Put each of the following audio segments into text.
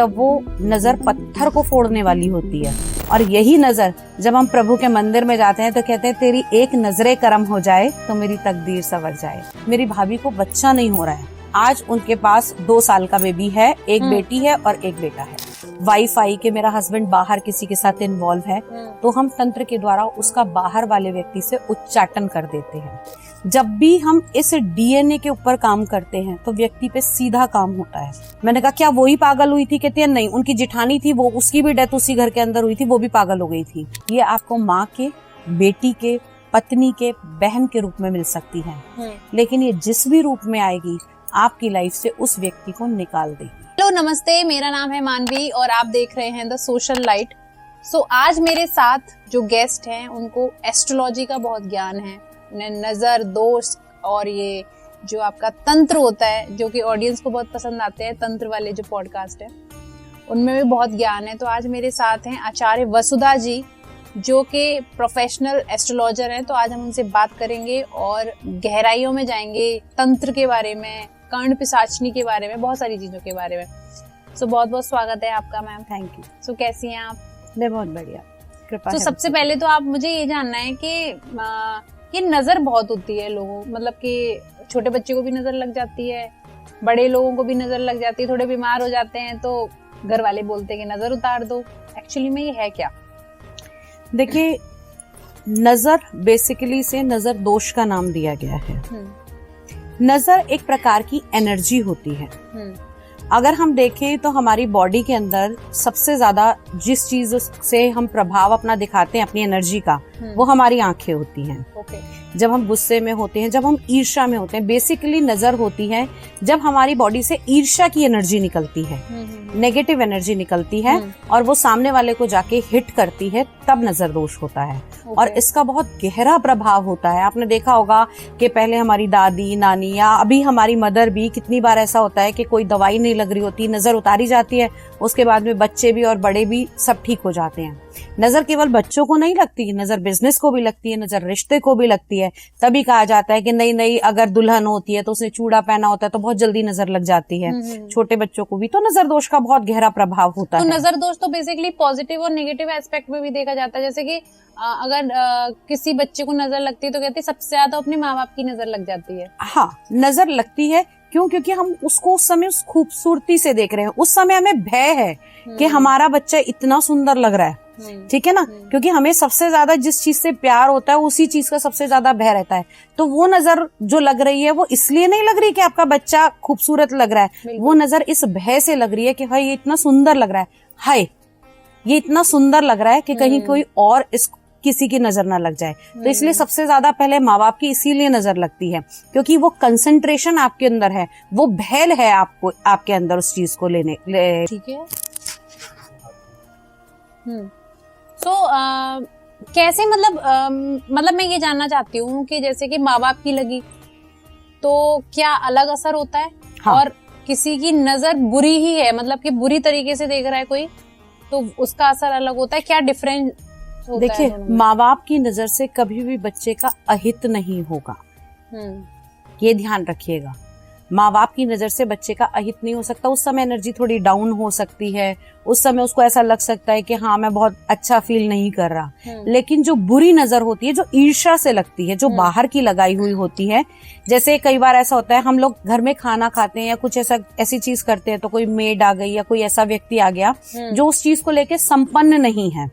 तब वो नजर पत्थर को फोड़ने वाली होती है। और यही नजर जब हम प्रभु के मंदिर में जाते हैं तो कहते हैं तेरी एक नजरे करम हो जाए तो मेरी तकदीर संवर जाए। मेरी भाभी को बच्चा नहीं हो रहा है, आज उनके पास 2 साल का बेबी है, एक बेटी है और एक बेटा है। वाईफाई के मेरा हस्बैंड बाहर किसी के साथ इन्वॉल्व है तो हम तंत्र के द्वारा उसका बाहर वाले व्यक्ति से उच्चाटन कर देते हैं। जब भी हम इस डीएनए के ऊपर काम करते हैं तो व्यक्ति पे सीधा काम होता है। मैंने कहा क्या वही पागल हुई थी? कहती है नहीं, उनकी जिठानी थी, वो उसकी भी डेथ उसी घर के अंदर हुई थी, वो भी पागल हो गई थी। ये आपको माँ के, बेटी के, पत्नी के, बहन के रूप में मिल सकती है, लेकिन ये जिस भी रूप में आएगी आपकी लाइफ से उस व्यक्ति को निकाल देगी। हेलो नमस्ते, मेरा नाम है मानवी और आप देख रहे हैं द सोशल लाइट। आज मेरे साथ जो गेस्ट हैं उनको एस्ट्रोलॉजी का बहुत ज्ञान है, उन्हें नजर दोष और ये जो आपका तंत्र होता है जो कि ऑडियंस को बहुत पसंद आते हैं, तंत्र वाले जो पॉडकास्ट है उनमें भी बहुत ज्ञान है। तो आज मेरे साथ हैं आचार्य वसुधा जी जो कि प्रोफेशनल एस्ट्रोलॉजर हैं। तो आज हम उनसे बात करेंगे और गहराइयों में जाएंगे, तंत्र के बारे में, कर्ण पिशाचनी के बारे में, बहुत सारी चीजों के बारे में। बहुत बहुत स्वागत है आपका मैम। Thank you. कैसी हैं आप? मैं बहुत बढ़िया, कृपा। सबसे पहले तो आप मुझे ये जानना है कि ये नजर बहुत होती है लोगों, मतलब कि छोटे बच्चे को भी नजर लग जाती है, बड़े लोगों को भी नजर लग जाती है, थोड़े बीमार हो जाते हैं तो घर वाले बोलते हैं कि नजर उतार दो। एक्चुअली में ये है क्या? देखिए, नजर बेसिकली से नजर दोष का नाम दिया गया है। नजर एक प्रकार की एनर्जी होती है। अगर हम देखें तो हमारी बॉडी के अंदर सबसे ज्यादा जिस चीज से हम प्रभाव अपना दिखाते हैं अपनी एनर्जी का, वो हमारी आंखें होती हैं। जब हम गुस्से में होते हैं, जब हम ईर्ष्या में होते हैं, बेसिकली नजर होती है जब हमारी बॉडी से ईर्ष्या की एनर्जी निकलती है, नेगेटिव एनर्जी निकलती है और वो सामने वाले को जाके हिट करती है, तब नजर दोष होता है। और इसका बहुत गहरा प्रभाव होता है। आपने देखा होगा कि पहले हमारी दादी, नानी या अभी हमारी मदर भी, कितनी बार ऐसा होता है कि कोई दवाई नहीं लग रही होती, नजर उतारी जाती है, उसके बाद में बच्चे भी और बड़े भी सब ठीक हो जाते हैं। नजर केवल बच्चों को नहीं लगती, नजर बिजनेस को भी लगती है, नजर रिश्ते को भी लगती है। तभी कहा जाता है कि नहीं अगर दुल्हन होती है तो उसने चूड़ा पहना होता है तो बहुत जल्दी नजर लग जाती है। छोटे बच्चों को भी तो नजर दोष का बहुत गहरा प्रभाव होता है। नजर दोष तो बेसिकली पॉजिटिव और नेगेटिव एस्पेक्ट में भी देखा जाता है। जैसे कि अगर किसी बच्चे को नजर लगती है तो कहते हैं सबसे ज्यादा अपने माँ बाप की नजर लग जाती है। हाँ, नजर लगती है। क्यों? क्योंकि हम उसको उस समय उस खूबसूरती से देख रहे हैं। उस समय हमें भय है कि हमारा बच्चा इतना सुंदर लग रहा है, ठीक है ना? क्योंकि हमें सबसे ज्यादा जिस चीज से प्यार होता है उसी चीज का सबसे ज्यादा भय रहता है। तो वो नजर जो लग रही है वो इसलिए नहीं लग रही कि आपका बच्चा खूबसूरत लग रहा है, वो नजर इस भय से लग रही है कि हाय ये इतना सुंदर लग रहा है, हाय ये इतना सुंदर लग रहा है कि कहीं कोई और किसी की नजर ना लग जाए। तो इसलिए सबसे ज्यादा पहले माँ बाप की इसीलिए नजर लगती है क्योंकि वो कंसंट्रेशन आपके अंदर है, वो भय है आपको, आपके अंदर उस चीज को लेने। ठीक है। कैसे, मतलब मैं ये जानना चाहती हूँ कि जैसे कि माँ बाप की लगी तो क्या अलग असर होता है? हाँ। और किसी की नजर बुरी ही है, मतलब कि बुरी तरीके से देख रहा है कोई, तो उसका असर अलग होता है। क्या डिफरेंस? देखिए, माँ बाप की नजर से कभी भी बच्चे का अहित नहीं होगा, ये ध्यान रखिएगा। माँ बाप की नजर से बच्चे का अहित नहीं हो सकता। उस समय एनर्जी थोड़ी डाउन हो सकती है, उस समय उसको ऐसा लग सकता है कि हाँ मैं बहुत अच्छा फील नहीं कर रहा। लेकिन जो बुरी नजर होती है, जो ईर्ष्या से लगती है, जो बाहर की लगाई हुई होती है, जैसे कई बार ऐसा होता है हम लोग घर में खाना खाते हैं या कुछ ऐसी चीज करते हैं तो कोई मेड आ गई या कोई ऐसा व्यक्ति आ गया जो उस चीज को लेके संपन्न नहीं है,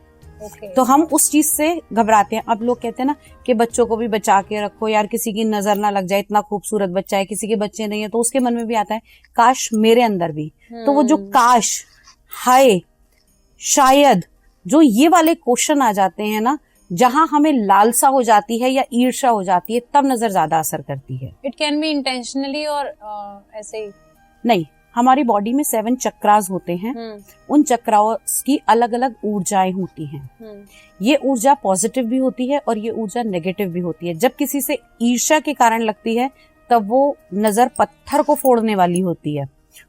तो हम उस चीज से घबराते हैं। अब लोग कहते हैं ना कि बच्चों को भी बचा के रखो यार, किसी की नजर ना लग जाए, इतना खूबसूरत बच्चा है, किसी के बच्चे नहीं है तो उसके मन में भी आता है काश मेरे अंदर भी। तो वो जो काश, हाय, शायद, जो ये वाले क्वेश्चन आ जाते हैं ना, जहां हमें लालसा हो जाती है या ईर्ष्या हो जाती है, तब नजर ज्यादा असर करती है। इट कैन बी इंटेंशनली और ऐसे ही नहीं। हमारी बॉडी में 7 चक्रास होते हैं। उन चक्राओं की अलग अलग ऊर्जाएं होती हैं। ये ऊर्जा पॉजिटिव भी होती है और ये ऊर्जा नेगेटिव भी होती है। जब किसी से ईर्ष्या के कारण लगती है तब वो नजर पत्थर को फोड़ने वाली होती है,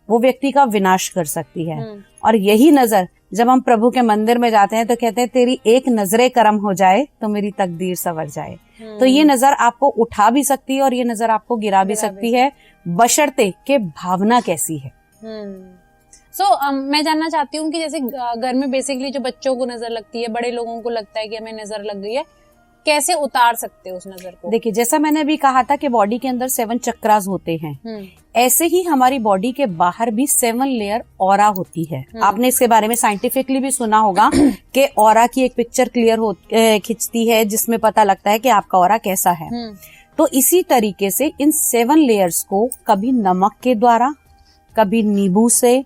वो व्यक्ति का विनाश कर सकती है। और यही नजर जब हम प्रभु के मंदिर में जाते हैं तो कहते हैं तेरी एक नजरे करम हो जाए तो मेरी तकदीर संवर जाए। तो ये नजर आपको उठा भी सकती है और ये नजर आपको गिरा भी सकती है, बशर्ते कि भावना कैसी है। सो मैं जानना चाहती हूँ कि जैसे घर में बेसिकली जो बच्चों को नजर लगती है, बड़े लोगों को लगता है कि हमें नजर लग गई है, कैसे उतार सकते हैं उस नजर को? देखिए, जैसा मैंने अभी कहा था कि बॉडी के अंदर 7 चक्रास होते हैं, ऐसे ही हमारी बॉडी के बाहर भी 7 लेयर ऑरा होती है। आपने इसके बारे में साइंटिफिकली भी सुना होगा कि ऑरा की एक पिक्चर खिंचती है जिसमें पता लगता है कि आपका ऑरा कैसा है। तो इसी तरीके से इन 7 लेयर्स को कभी नमक के द्वारा, कभी नींबू से,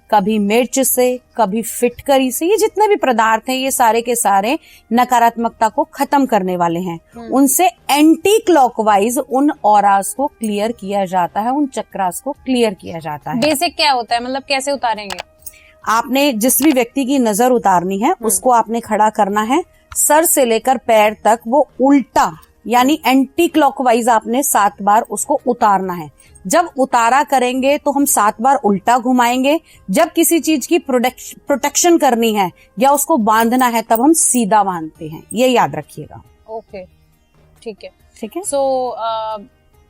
कभी मिर्च से, कभी फिटकरी से, ये जितने भी पदार्थ हैं ये सारे के सारे नकारात्मकता को खत्म करने वाले हैं। उनसे एंटी क्लॉकवाइज उन ऑरास को क्लियर किया जाता है, उन चक्रास को क्लियर किया जाता है। बेसिक क्या होता है, मतलब कैसे उतारेंगे? आपने जिस भी व्यक्ति की नजर उतारनी है उसको आपने खड़ा करना है, सर से लेकर पैर तक वो उल्टा यानी एंटी क्लॉकवाइज आपने 7 बार उसको उतारना है। जब उतारा करेंगे तो हम 7 बार उल्टा घुमाएंगे। जब किसी चीज की प्रोटेक्शन करनी है या उसको बांधना है तब हम सीधा बांधते हैं, ये याद रखिएगा। ओके, ठीक है, ठीक है। सो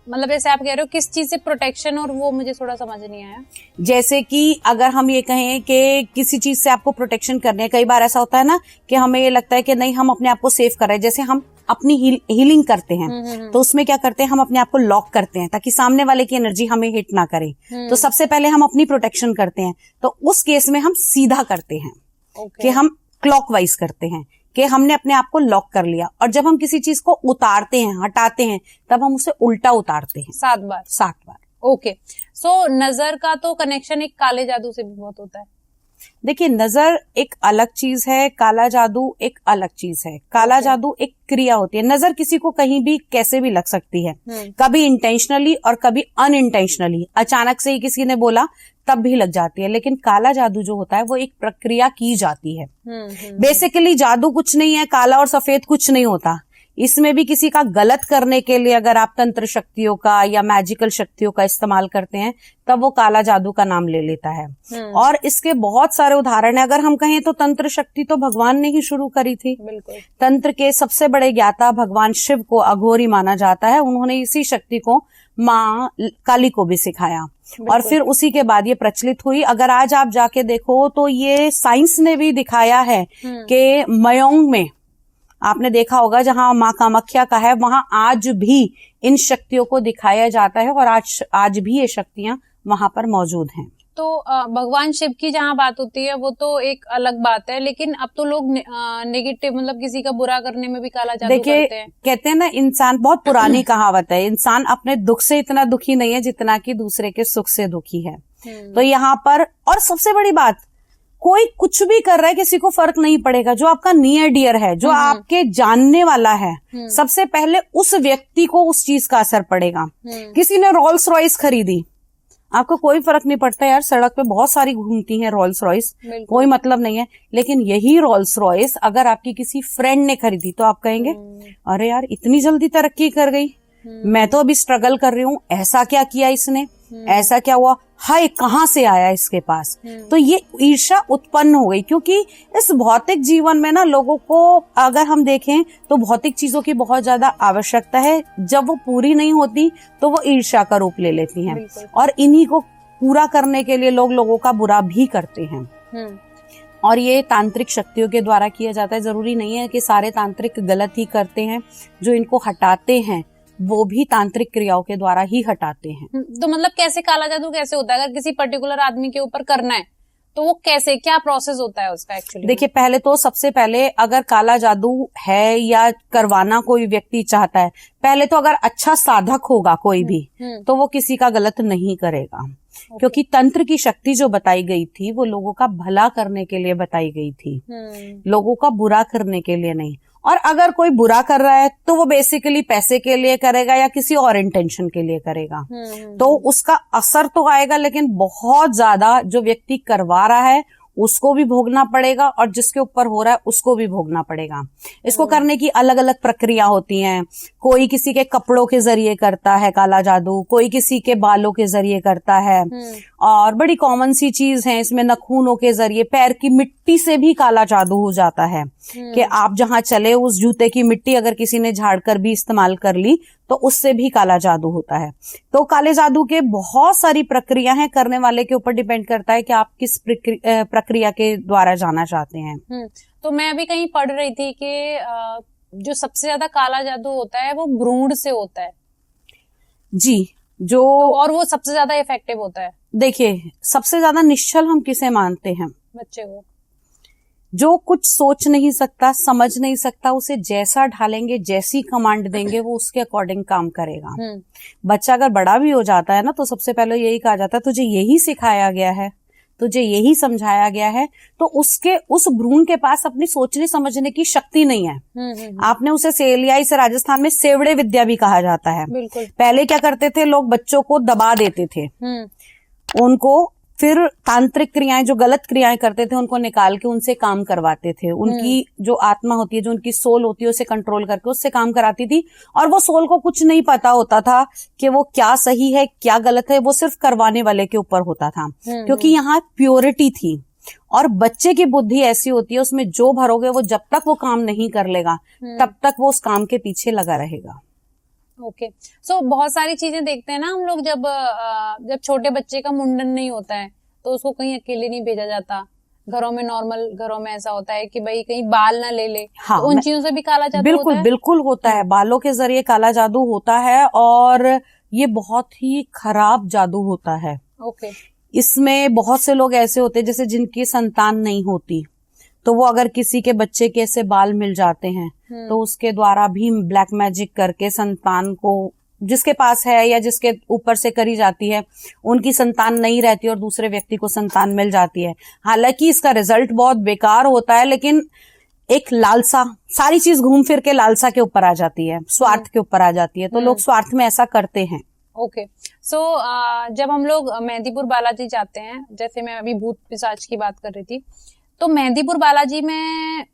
मतलब जैसे आप कह रहे हो किस चीज से प्रोटेक्शन, और वो मुझे थोड़ा समझ नहीं आया। जैसे कि अगर हम ये कहें कि किसी चीज से आपको प्रोटेक्शन करनी है, कई बार ऐसा होता है ना कि हमें ये लगता है कि नहीं हम अपने आप को सेव कर रहे हैं। जैसे हम अपनी हीलिंग करते हैं तो उसमें क्या करते हैं, हम अपने आप को लॉक करते हैं ताकि सामने वाले की एनर्जी हमें हिट ना करे। तो सबसे पहले हम अपनी प्रोटेक्शन करते हैं, तो उस केस में हम सीधा करते हैं कि हम क्लॉकवाइज करते हैं कि हमने अपने आप को लॉक कर लिया। और जब हम किसी चीज को उतारते हैं, हटाते हैं, तब हम उसे उल्टा उतारते हैं 7 बार। 7 बार। ओके, सो नजर का तो कनेक्शन एक काले जादू से भी बहुत होता है। देखिए, नजर एक अलग चीज है, काला जादू एक अलग चीज है। काला जादू एक क्रिया होती है। नजर किसी को कहीं भी कैसे भी लग सकती है, कभी इंटेंशनली और कभी अनइंटेंशनली। अचानक से ही किसी ने बोला तब भी लग जाती है। लेकिन काला जादू जो होता है वो एक प्रक्रिया की जाती है। बेसिकली जादू कुछ नहीं है, काला और सफेद कुछ नहीं होता। इसमें भी किसी का गलत करने के लिए अगर आप तंत्र शक्तियों का या मैजिकल शक्तियों का इस्तेमाल करते हैं तब वो काला जादू का नाम ले लेता है। और इसके बहुत सारे उदाहरण है। अगर हम कहें तो तंत्र शक्ति तो भगवान ने ही शुरू करी थी। बिल्कुल। तंत्र के सबसे बड़े ज्ञाता भगवान शिव को अघोरी माना जाता है। उन्होंने इसी शक्ति को माँ काली को भी सिखाया और फिर उसी के बाद ये प्रचलित हुई। अगर आज आप जाके देखो तो ये साइंस ने भी दिखाया है कि मयोंग में आपने देखा होगा जहां माँ कामाख्या का है, वहां आज भी इन शक्तियों को दिखाया जाता है और आज भी ये शक्तियां वहां पर मौजूद हैं। तो भगवान शिव की जहाँ बात होती है वो तो एक अलग बात है, लेकिन अब तो लोग नेगेटिव मतलब किसी का बुरा करने में भी काला जादू करते हैं। कहते हैं ना, इंसान, बहुत पुरानी कहावत है, इंसान अपने दुख से इतना दुखी नहीं है जितना कि दूसरे के सुख से दुखी है। तो यहाँ पर, और सबसे बड़ी बात, कोई कुछ भी कर रहा है किसी को फर्क नहीं पड़ेगा। जो आपका नियर डियर है, जो आपके जानने वाला है, सबसे पहले उस व्यक्ति को उस चीज का असर पड़ेगा। किसी ने रोल्स रॉयस खरीदी, आपको कोई फर्क नहीं पड़ता यार, सड़क पे बहुत सारी घूमती हैं रोल्स रॉयस, कोई मतलब नहीं है। लेकिन यही रोल्स रॉयस अगर आपकी किसी फ्रेंड ने खरीदी तो आप कहेंगे अरे यार इतनी जल्दी तरक्की कर गई, मैं तो अभी स्ट्रगल कर रही हूँ, ऐसा क्या किया इसने, ऐसा क्या हुआ, हाय कहाँ से आया इसके पास। तो ये ईर्ष्या उत्पन्न हो गई, क्योंकि इस भौतिक जीवन में ना लोगों को अगर हम देखें तो भौतिक चीजों की बहुत ज्यादा आवश्यकता है। जब वो पूरी नहीं होती तो वो ईर्ष्या का रूप ले लेती हैं और इन्हीं को पूरा करने के लिए लोग लोगों का बुरा भी करते हैं। और ये तांत्रिक शक्तियों के द्वारा किया जाता है। जरूरी नहीं है कि सारे तांत्रिक गलत ही करते हैं, जो इनको हटाते हैं वो भी तांत्रिक क्रियाओं के द्वारा ही हटाते हैं। तो मतलब कैसे काला जादू कैसे होता है, अगर किसी पर्टिकुलर आदमी के ऊपर करना है तो वो कैसे, क्या प्रोसेस होता है उसका एक्चुअली? देखिए, पहले तो सबसे पहले अगर काला जादू है या करवाना कोई व्यक्ति चाहता है, पहले तो अगर अच्छा साधक होगा कोई भी तो वो किसी का गलत नहीं करेगा। क्योंकि तंत्र की शक्ति जो बताई गई थी वो लोगों का भला करने के लिए बताई गई थी, लोगों का बुरा करने के लिए नहीं। और अगर कोई बुरा कर रहा है तो वो बेसिकली पैसे के लिए करेगा या किसी और इंटेंशन के लिए करेगा, तो उसका असर तो आएगा, लेकिन बहुत ज्यादा जो व्यक्ति करवा रहा है उसको भी भोगना पड़ेगा और जिसके ऊपर हो रहा है उसको भी भोगना पड़ेगा। इसको करने की अलग अलग प्रक्रिया होती हैं। कोई किसी के कपड़ों के जरिए करता है काला जादू, कोई किसी के बालों के जरिए करता है, और बड़ी कॉमन सी चीज है इसमें नखूनों के जरिए, पैर की मिट्टी से भी काला जादू हो जाता है कि आप जहां चले उस जूते की मिट्टी अगर किसी ने झाड़ कर भी इस्तेमाल कर ली तो तो उससे भी काला जादू होता है। तो काले जादू के बहुत सारी प्रक्रिया हैं, करने वाले के ऊपर डिपेंड करता है कि आप किस प्रक्रिया के द्वारा जाना चाहते हैं। तो मैं अभी कहीं पढ़ रही थी कि जो सबसे ज्यादा काला जादू होता है वो भ्रूण से होता है जी, जो तो और वो सबसे ज्यादा इफेक्टिव होता है। देखिए, सबसे ज्यादा निश्चल हम किसे मानते हैं? बच्चे को। जो कुछ सोच नहीं सकता, समझ नहीं सकता, उसे जैसा ढालेंगे, जैसी कमांड देंगे वो उसके अकॉर्डिंग काम करेगा। बच्चा अगर बड़ा भी हो जाता है ना, तो सबसे पहले यही कहा जाता है तुझे यही सिखाया गया है, तुझे यही समझाया गया है, तो उसके उस भ्रूण के पास अपनी सोचने समझने की शक्ति नहीं है। आपने उसे सेलिया, इसे राजस्थान में सेवड़े विद्या भी कहा जाता है। बिल्कुल। पहले क्या करते थे लोग, बच्चों को दबा देते थे, उनको फिर तांत्रिक क्रियाएं, जो गलत क्रियाएं करते थे उनको निकाल के उनसे काम करवाते थे। उनकी जो आत्मा होती है, जो उनकी सोल होती है, उसे कंट्रोल करके उससे काम कराती थी। और वो सोल को कुछ नहीं पता होता था कि वो क्या सही है क्या गलत है, वो सिर्फ करवाने वाले के ऊपर होता था, क्योंकि यहाँ प्योरिटी थी। और बच्चे की बुद्धि ऐसी होती है, उसमें जो भरोगे वो जब तक वो काम नहीं कर लेगा तब तक वो उस काम के पीछे लगा रहेगा। ओके। सो बहुत सारी चीजें देखते हैं ना हम लोग, जब छोटे बच्चे का मुंडन नहीं होता है तो उसको कहीं अकेले नहीं भेजा जाता। घरों में, नॉर्मल घरों में ऐसा होता है कि भाई कहीं बाल ना ले ले। हाँ, तो उन चीजों से भी काला जादू बिल्कुल होता है? बिल्कुल होता है, बालों के जरिए काला जादू होता है, और ये बहुत ही खराब जादू होता है। ओके। इसमें बहुत से लोग ऐसे होते हैं जैसे जिनकी संतान नहीं होती, तो वो अगर किसी के बच्चे के ऐसे बाल मिल जाते हैं तो उसके द्वारा भी ब्लैक मैजिक करके संतान को, जिसके पास है या जिसके ऊपर से करी जाती है, उनकी संतान नहीं रहती और दूसरे व्यक्ति को संतान मिल जाती है। हालांकि इसका रिजल्ट बहुत बेकार होता है, लेकिन एक लालसा, सारी चीज घूम फिर के लालसा के ऊपर आ जाती है, स्वार्थ के ऊपर आ जाती है, तो लोग स्वार्थ में ऐसा करते हैं। ओके। सो जब हम लोग मेहंदीपुर बालाजी जाते हैं, जैसे मैं अभी भूत पिशाच की बात कर रही थी, तो मेहंदीपुर बालाजी में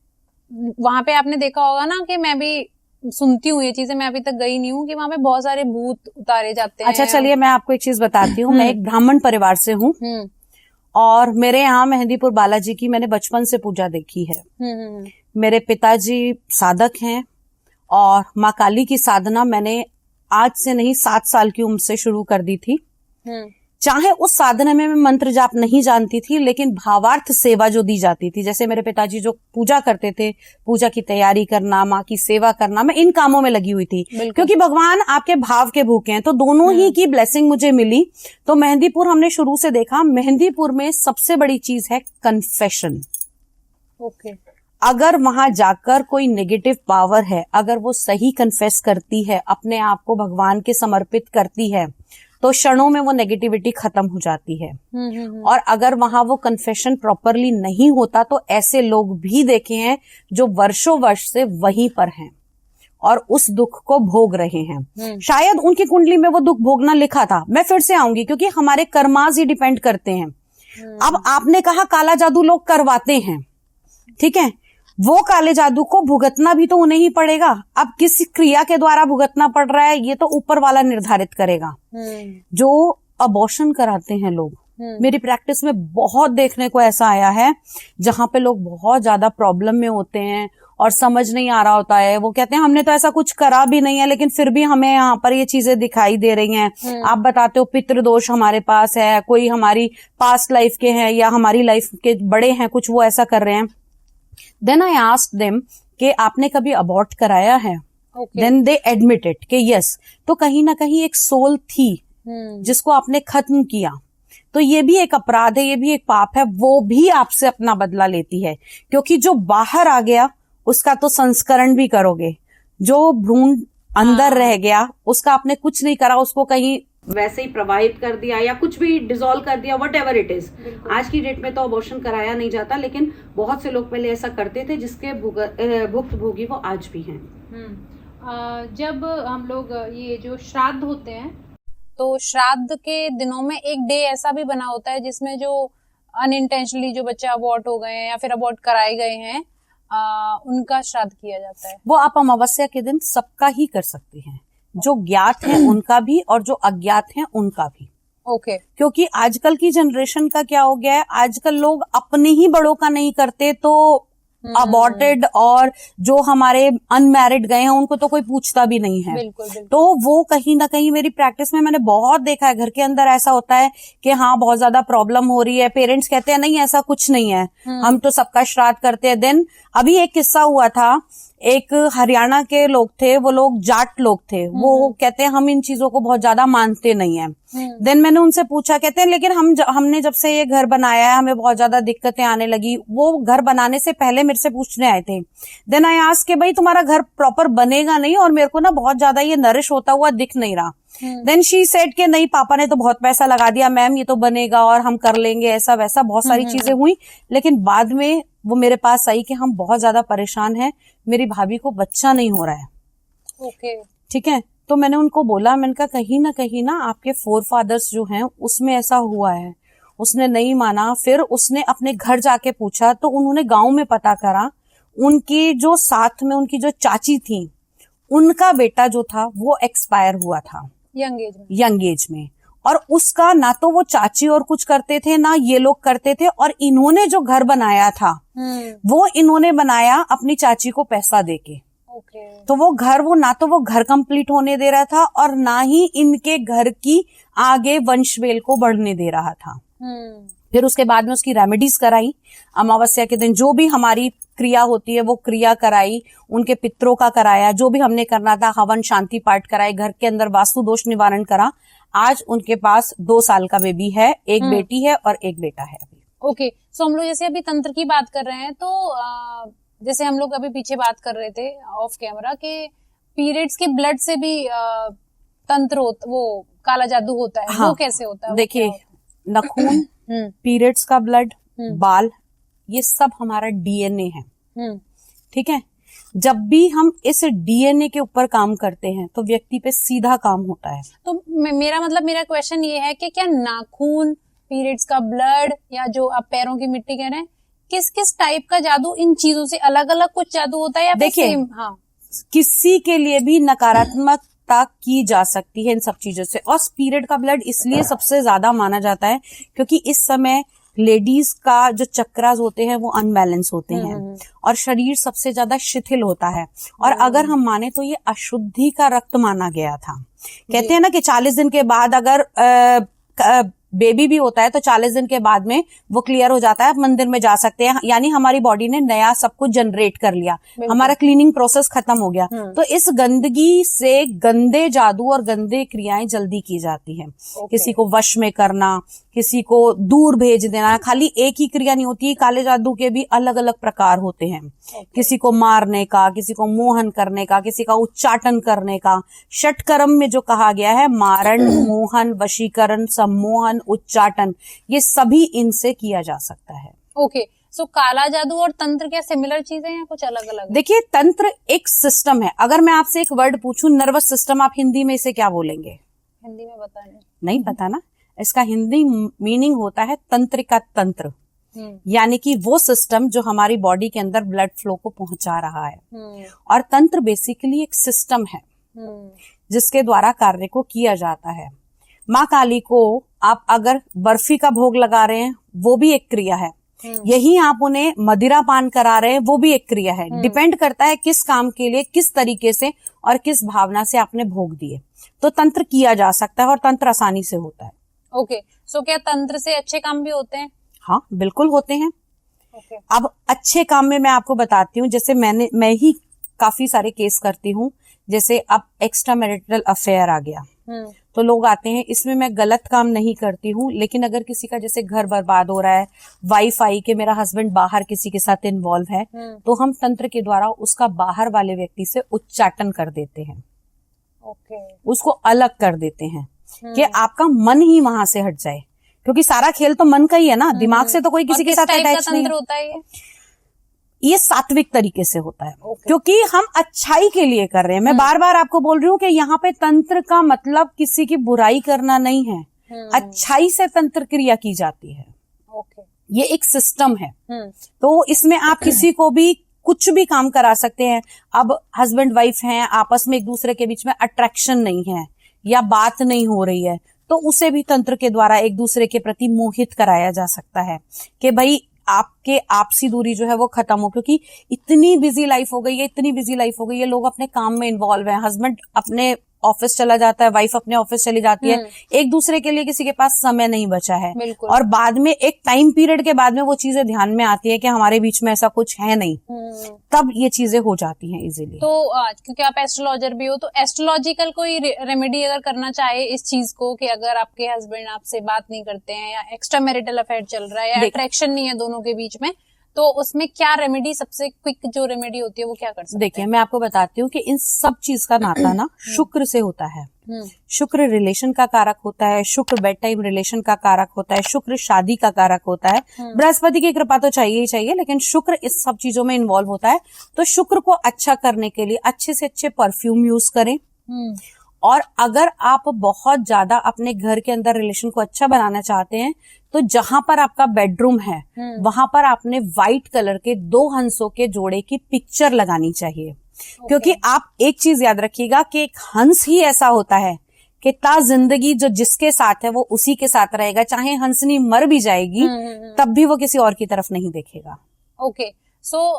वहां पे आपने देखा होगा ना, कि मैं भी सुनती हूँ ये चीजें, मैं अभी तक गई नहीं हूँ, कि वहां पे बहुत सारे भूत उतारे जाते हैं। अच्छा, चलिए मैं आपको एक चीज बताती हूँ। मैं एक ब्राह्मण परिवार से हूँ और मेरे यहाँ मेहंदीपुर बालाजी की मैंने बचपन से पूजा देखी है। मेरे पिताजी साधक हैं और माँ काली की साधना मैंने आज से नहीं 7 साल की उम्र से शुरू कर दी थी। चाहे उस साधना में मैं मंत्र जाप नहीं जानती थी, लेकिन भावार्थ सेवा जो दी जाती थी, जैसे मेरे पिताजी जो पूजा करते थे, पूजा की तैयारी करना, माँ की सेवा करना, मैं इन कामों में लगी हुई थी, क्योंकि भगवान आपके भाव के भूखे हैं, तो दोनों ही की ब्लेसिंग मुझे मिली। तो मेहंदीपुर हमने शुरू से देखा, मेहंदीपुर में सबसे बड़ी चीज है कन्फेशन। ओके। अगर वहां जाकर कोई नेगेटिव पावर है, अगर वो सही कन्फेस करती है, अपने आप को भगवान के समर्पित करती है, तो क्षणों में वो नेगेटिविटी खत्म हो जाती है। और अगर वहां वो कन्फेशन प्रॉपरली नहीं होता, तो ऐसे लोग भी देखे हैं जो वर्षों वर्ष से वहीं पर हैं और उस दुख को भोग रहे हैं। शायद उनकी कुंडली में वो दुख भोगना लिखा था। मैं फिर से आऊंगी, क्योंकि हमारे कर्माज ही डिपेंड करते हैं। अब आपने कहा काला जादू लोग करवाते हैं, ठीक है, वो काले जादू को भुगतना भी तो उन्हें ही पड़ेगा। अब किस क्रिया के द्वारा भुगतना पड़ रहा है, ये तो ऊपर वाला निर्धारित करेगा। जो अबॉर्शन कराते हैं लोग, मेरी प्रैक्टिस में बहुत देखने को ऐसा आया है, जहां पे लोग बहुत ज्यादा प्रॉब्लम में होते हैं और समझ नहीं आ रहा होता है। वो कहते हैं हमने तो ऐसा कुछ करा भी नहीं है, लेकिन फिर भी हमें यहाँ पर ये चीजें दिखाई दे रही हैं। आप बताते हो पितृदोष हमारे पास है, कोई हमारी पास्ट लाइफ के हैं या हमारी लाइफ के बड़े हैं, कुछ वो ऐसा कर रहे हैं। Then I asked them कि आपने कभी अबॉर्ट कराया है? Then they admitted कि यस। तो कहीं ना कहीं एक सोल थी जिसको आपने खत्म किया, तो ये भी एक अपराध है, ये भी एक पाप है, वो भी आपसे अपना बदला लेती है, क्योंकि जो बाहर आ गया उसका तो संस्करण भी करोगे, जो भ्रूण अंदर रह गया उसका आपने कुछ नहीं करा, उसको कहीं वैसे ही प्रवाहित कर दिया या कुछ भी डिसॉल्व कर दिया, वट एवर इट इज। आज की डेट में तो अबॉर्शन कराया नहीं जाता, लेकिन बहुत से लोग पहले ऐसा करते थे, जिसके भुक्त भोगी वो आज भी हैं। जब हम लोग ये जो श्राद्ध होते हैं, तो श्राद्ध के दिनों में एक डे ऐसा भी बना होता है जिसमें जो अनइंटेंशनली जो बच्चे अबॉर्ट हो गए हैं या फिर अबॉर्ट कराए गए हैं, उनका श्राद्ध किया जाता है। वो आप अमावस्या के दिन सबका ही कर सकते हैं, जो ज्ञात है उनका भी और जो अज्ञात है उनका भी। ओके। क्योंकि आजकल की जनरेशन का क्या हो गया है, आजकल लोग अपने ही बड़ों का नहीं करते तो अबॉर्टेड और जो हमारे अनमैरिड गए हैं उनको तो कोई पूछता भी नहीं है। बिल्कुल, बिल्कुल। तो वो कहीं ना कहीं मेरी प्रैक्टिस में मैंने बहुत देखा है, घर के अंदर ऐसा होता है कि हाँ बहुत ज्यादा प्रॉब्लम हो रही है, पेरेंट्स कहते हैं नहीं ऐसा कुछ नहीं है, हम तो सबका श्राद्ध करते हैं। देन अभी एक किस्सा हुआ था, एक हरियाणा के लोग थे, वो लोग जाट लोग थे, वो कहते हैं हम इन चीजों को बहुत ज्यादा मानते नहीं है। देन मैंने उनसे पूछा, कहते हैं लेकिन हमने जब से ये घर बनाया है हमें बहुत ज्यादा दिक्कतें आने लगी। वो घर बनाने से पहले मेरे से पूछने आए थे। देन आई आस्क्ड कि भाई तुम्हारा घर प्रॉपर बनेगा नहीं और मेरे को ना बहुत ज्यादा ये नरिश होता हुआ दिख नहीं रहा। देन शी सेड कि नहीं पापा ने तो बहुत पैसा लगा दिया मैम, ये तो बनेगा और हम कर लेंगे, ऐसा वैसा बहुत सारी चीजें हुई। लेकिन बाद में वो मेरे पास आई कि हम बहुत ज्यादा परेशान हैं, मेरी भाभी को बच्चा नहीं हो रहा है। ओके, ठीक है। तो मैंने उनको बोला, मैंने कहा कहीं ना आपके फोर फादर्स जो हैं उसमें ऐसा हुआ है। उसने नहीं माना। फिर उसने अपने घर जाके पूछा तो उन्होंने गांव में पता करा, उनकी जो साथ में उनकी जो चाची थी उनका बेटा जो था वो एक्सपायर हुआ था यंग एज में। और उसका ना तो वो चाची और कुछ करते थे ना ये लोग करते थे, और इन्होंने जो घर बनाया था वो इन्होंने बनाया अपनी चाची को पैसा देके। तो वो घर ना तो वो घर कंप्लीट होने दे रहा था और ना ही इनके घर की आगे वंशवेल को बढ़ने दे रहा था। फिर उसके बाद में उसकी रेमेडीज कराई, अमावस्या के दिन जो भी हमारी क्रिया होती है वो क्रिया कराई, उनके पितरों का कराया, जो भी हमने करना था, हवन शांति पाठ कराए, घर के अंदर वास्तु दोष निवारण करा। आज उनके पास 2 साल का बेबी है, एक बेटी है और एक बेटा है अभी। ओके, सो हम लोग जैसे अभी तंत्र की बात कर रहे हैं तो जैसे हम लोग अभी पीछे बात कर रहे थे ऑफ कैमरा के पीरियड्स के ब्लड से भी तंत्र वो काला जादू होता है। हाँ, वो कैसे होता है? देखिए नखून, पीरियड्स का ब्लड, बाल, ये सब हमारा डीएनए है। ठीक है। जब भी हम इस डीएनए के ऊपर काम करते हैं तो व्यक्ति पे सीधा काम होता है। तो मेरा क्वेश्चन ये है कि क्या नाखून, पीरियड्स का ब्लड या जो आप पैरों की मिट्टी कह रहे हैं, किस किस टाइप का जादू इन चीजों से अलग अलग कुछ जादू होता है या देखिए हाँ, किसी के लिए भी नकारात्मकता की जा सकती है इन सब चीजों से। और पीरियड का ब्लड इसलिए सबसे ज्यादा माना जाता है क्योंकि इस समय लेडीज का जो चक्रास होते हैं वो अनबैलेंस होते हैं और शरीर सबसे ज्यादा शिथिल होता है। और अगर हम माने तो ये अशुद्धि का रक्त माना गया था। कहते हैं ना कि 40 दिन के बाद अगर बेबी भी होता है तो 40 दिन के बाद में वो क्लियर हो जाता है, आप मंदिर में जा सकते हैं, यानी हमारी बॉडी ने नया सब कुछ जनरेट कर लिया, हमारा क्लीनिंग प्रोसेस खत्म हो गया। तो इस गंदगी से गंदे जादू और गंदे क्रियाएं जल्दी की जाती है। किसी को वश में करना, किसी को दूर भेज देना, खाली एक ही क्रिया नहीं होती, काले जादू के भी अलग अलग प्रकार होते हैं। किसी को मारने का, किसी को मोहन करने का, किसी का उच्चाटन करने का। षटकर्म में जो कहा गया है मारण, मोहन, वशीकरण, सम्मोहन, उच्चाटन, ये सभी इनसे किया जा सकता है। ओके, सो काला जादू और तंत्र क्या सिमिलर चीजें हैं, कुछ अलग अलग? देखिए तंत्र एक सिस्टम है। अगर मैं आपसे एक वर्ड पूछूं नर्वस सिस्टम, आप हिंदी में इसे क्या बोलेंगे? हिंदी में बता नहीं पता ना। इसका हिंदी मीनिंग होता है तंत्रिका तंत्र, यानी कि वो सिस्टम जो हमारी बॉडी के अंदर ब्लड फ्लो को पहुंचा रहा है। और तंत्र बेसिकली एक सिस्टम है जिसके द्वारा कार्य को किया जाता है। माँ काली को आप अगर बर्फी का भोग लगा रहे हैं वो भी एक क्रिया है, यही आप उन्हें मदिरा पान करा रहे हैं वो भी एक क्रिया है। डिपेंड करता है किस काम के लिए, किस तरीके से और किस भावना से आपने भोग दिए। तो तंत्र किया जा सकता है और तंत्र आसानी से होता है। ओके, सो क्या तंत्र से अच्छे काम भी होते हैं? हाँ बिल्कुल होते हैं। अब अच्छे काम में मैं आपको बताती हूँ, जैसे मैं ही काफी सारे केस करती हूँ। जैसे अब एक्स्ट्रा मैरिटल अफेयर आ गया तो लोग आते हैं, इसमें मैं गलत काम नहीं करती हूँ, लेकिन अगर किसी का जैसे घर बर्बाद हो रहा है, वाइफ आई के मेरा हस्बैंड बाहर किसी के साथ इन्वॉल्व है, तो हम तंत्र के द्वारा उसका बाहर वाले व्यक्ति से उच्चाटन कर देते हैं। उसको अलग कर देते हैं कि आपका मन ही वहां से हट जाए, क्योंकि सारा खेल तो मन का ही है ना, दिमाग से तो कोई किसी के साथ अटैच नहीं होता है। ये सात्विक तरीके से होता है क्योंकि हम अच्छाई के लिए कर रहे हैं। मैं बार बार आपको बोल रही हूँ कि यहाँ पे तंत्र का मतलब किसी की बुराई करना नहीं है, अच्छाई से तंत्र क्रिया की जाती है। ये एक सिस्टम है। तो इसमें आप किसी को भी कुछ भी काम करा सकते हैं। अब हस्बैंड वाइफ हैं, आपस में एक दूसरे के बीच में अट्रैक्शन नहीं है या बात नहीं हो रही है, तो उसे भी तंत्र के द्वारा एक दूसरे के प्रति मोहित कराया जा सकता है कि भाई आपके आपसी दूरी जो है वो खत्म हो, क्योंकि इतनी बिजी लाइफ हो गई है, लोग अपने काम में इन्वॉल्व हैं, हस्बैंड अपने ऑफिस चला जाता है, वाइफ अपने ऑफिस चली जाती है, एक दूसरे के लिए किसी के पास समय नहीं बचा है। और बाद में एक टाइम पीरियड के बाद में वो चीजें ध्यान में आती है कि हमारे बीच में ऐसा कुछ है नहीं, तब ये चीजें हो जाती हैं इजीली। तो क्योंकि आप एस्ट्रोलॉजर भी हो, तो एस्ट्रोलॉजिकल कोई रेमेडी अगर करना चाहे इस चीज को, कि अगर आपके हस्बैंड आपसे बात नहीं करते हैं या एक्स्ट्रा मैरिटल अफेयर चल रहा है या अट्रैक्शन नहीं है दोनों के बीच में, तो उसमें क्या रेमेडी, सबसे क्विक जो रेमेडी होती है वो क्या कर सकते हैं? देखिए, मैं आपको बताती हूँ कि इन सब चीज का नाता ना शुक्र से होता है। शुक्र रिलेशन का कारक होता है, शुक्र बेड टाइम रिलेशन का कारक होता है, शुक्र शादी का कारक होता है। बृहस्पति की कृपा तो चाहिए ही चाहिए, लेकिन शुक्र इस सब चीजों में इन्वॉल्व होता है। तो शुक्र को अच्छा करने के लिए अच्छे से अच्छे परफ्यूम यूज करें। और अगर आप बहुत ज्यादा अपने घर के अंदर रिलेशन को अच्छा बनाना चाहते हैं, तो जहां पर आपका बेडरूम है वहां पर आपने व्हाइट कलर के 2 हंसों के जोड़े की पिक्चर लगानी चाहिए। क्योंकि आप एक चीज याद रखिएगा कि एक हंस ही ऐसा होता है कि ता जिंदगी जो जिसके साथ है वो उसी के साथ रहेगा, चाहे हंसनी मर भी जाएगी तब भी वो किसी और की तरफ नहीं देखेगा। ओके, सो